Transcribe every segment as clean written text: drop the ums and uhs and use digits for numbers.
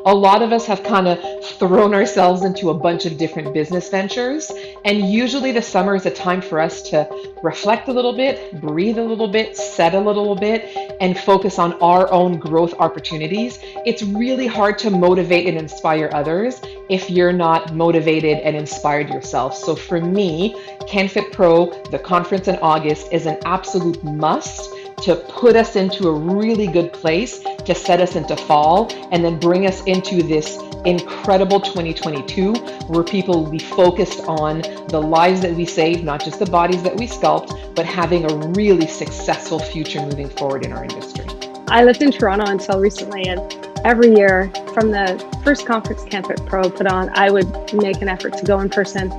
a lot of us have kind of thrown ourselves into a bunch of different business ventures. And usually the summer is a time for us to reflect a little bit, breathe a little bit, set a little bit, and focus on our own growth opportunities. It's really hard to motivate and inspire others if you're not motivated and inspired yourself. So for me, CanFit Pro, the conference in August, is an absolute must to put us into a really good place to set us into fall and then bring us into this incredible 2022 where people will be focused on the lives that we save, not just the bodies that we sculpt, but having a really successful future moving forward in our industry. I lived in Toronto until recently, and every year from the first conference CanFit Pro put on, I would make an effort to go in person.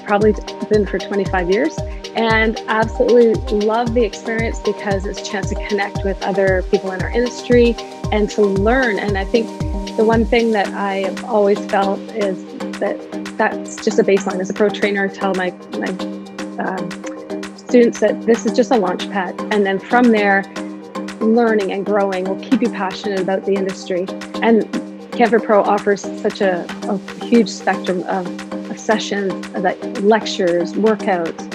Probably been for 25 years, and absolutely love the experience because it's a chance to connect with other people in our industry and to learn. And I think the one thing that I have always felt is that's just a baseline. As a pro trainer, I tell my students that this is just a launch pad, and then from there, learning and growing will keep you passionate about the industry. And CanFit Pro offers such a huge spectrum of sessions, like lectures, workouts,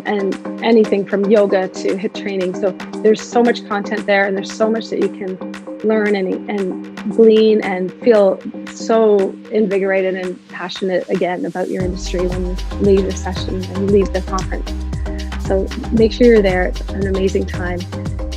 and anything from yoga to HIIT training. So there's so much content there, and there's so much that you can learn and glean and feel so invigorated and passionate again about your industry when you leave the session and leave the conference. So make sure you're there. It's an amazing time.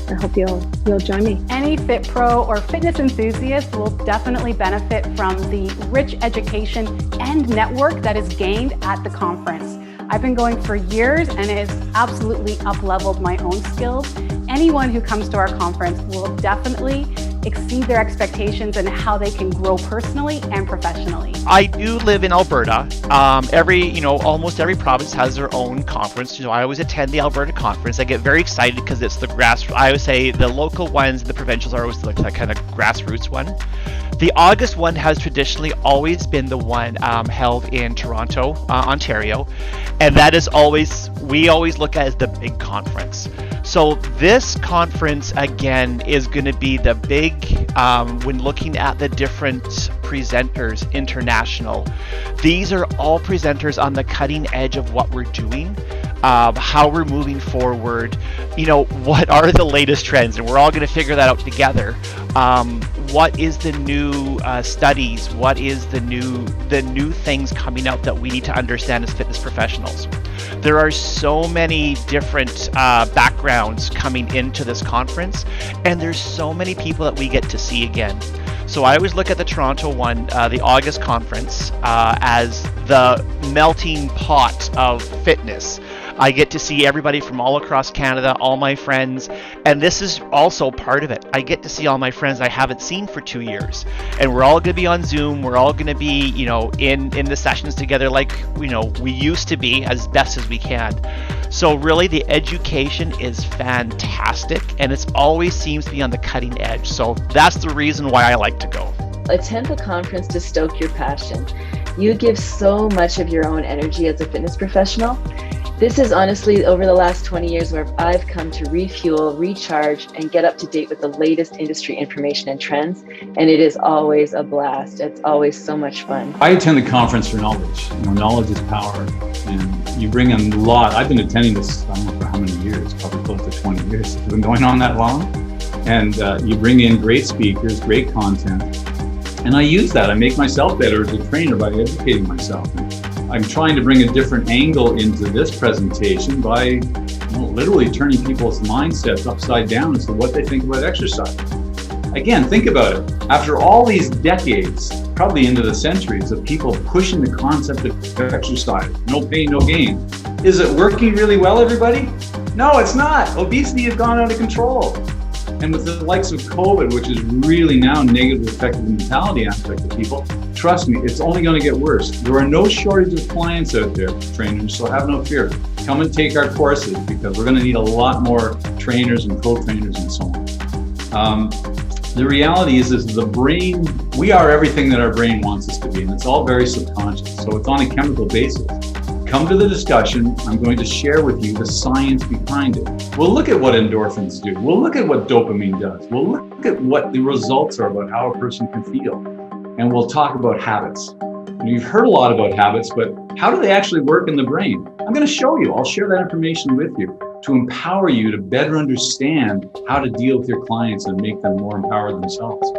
I hope you'll join me. Any Fit Pro or fitness enthusiast will definitely benefit from the rich education and network that is gained at the conference. I've been going for years and it has absolutely up-leveled my own skills. Anyone who comes to our conference will definitely exceed their expectations and how they can grow personally and professionally. I do live in Alberta. Almost every province has their own conference. I always attend the Alberta conference. I get very excited because it's I always say the local ones, the provincials are always like that kind of grassroots one. The August one has traditionally always been the one held in Toronto, Ontario, and that is we always look at as the big conference. So this conference again is going to be the big, when looking at the different presenters international, these are all presenters on the cutting edge of what we're doing, how we're moving forward, what are the latest trends, and we're all going to figure that out together. What is the new studies? What is the new things coming out that we need to understand as fitness professionals? There are so many different backgrounds coming into this conference, and there's so many people that we get to see again. So I always look at the Toronto one, the August conference, as the melting pot of fitness. I get to see everybody from all across Canada, all my friends, and this is also part of it. I get to see all my friends I haven't seen for 2 years, and we're all going to be on Zoom. We're all going to be, in the sessions together like, we used to be as best as we can. So really the education is fantastic, and it always seems to be on the cutting edge. So that's the reason why I like to go. Attend the conference to stoke your passion. You give so much of your own energy as a fitness professional. This is honestly over the last 20 years where I've come to refuel, recharge, and get up to date with the latest industry information and trends. And it is always a blast. It's always so much fun. I attend the conference for knowledge. Knowledge is power. And you bring in a lot. I've been attending this, I don't know for how many years, probably close to 20 years. It's been going on that long. And you bring in great speakers, great content. And I use that. I make myself better as a trainer by educating myself. I'm trying to bring a different angle into this presentation by literally turning people's mindsets upside down as to what they think about exercise. Again, think about it. After all these decades, probably into the centuries, of people pushing the concept of exercise, no pain, no gain, is it working really well, everybody? No, it's not. Obesity has gone out of control. And with the likes of COVID, which is really now negatively affecting the mentality aspect of people, trust me, it's only going to get worse. There are no shortage of clients out there, trainers, so have no fear. Come and take our courses because we're going to need a lot more trainers and co-trainers and so on. The reality is the brain, we are everything that our brain wants us to be, and it's all very subconscious. So it's on a chemical basis. come to the discussion. I'm going to share with you the science behind it. We'll look at what endorphins do. We'll look at what dopamine does. We'll look at what the results are about how a person can feel. And we'll talk about habits. You've heard a lot about habits, but how do they actually work in the brain? I'm going to show you. I'll share that information with you to empower you to better understand how to deal with your clients and make them more empowered themselves.